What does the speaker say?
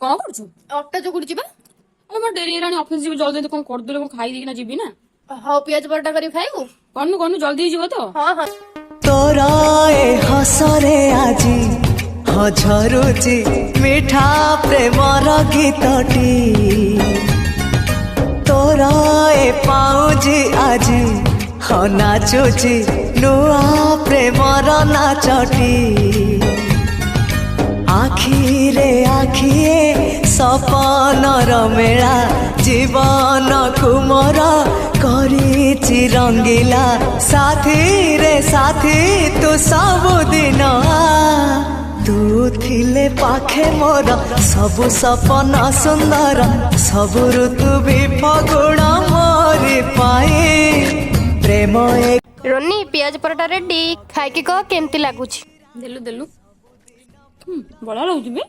कौन करुछु अट्टा चकुड़ी बा अरे मोर डेरी हेलानी ऑफिस जीव जल्दी कौन कर देले खाई देना जीबी ना हाँ पियाज परोटा करी खाइबू कनु जल्दी जीव तो हाँ हाँ तोरा ए हसरे आजी झरुची मिठा प्रेमर गीतटी तोरा ए पाउजी आजी नाचुची नुआ प्रेमर नाचटी आखिरे आखिए सपनर मेला जीवन कुमर करिछि रंगीला साथी रे साथी तू सबुदिन तू थिले पाखे मोर सबु सपना सुंदर सबु ऋतु भी फगुण मोरी पाए प्रेम एक रोनी पियाज परोटा रेडी खाई के कह केमती लागुची देलु देलु बड़ा लगुची बे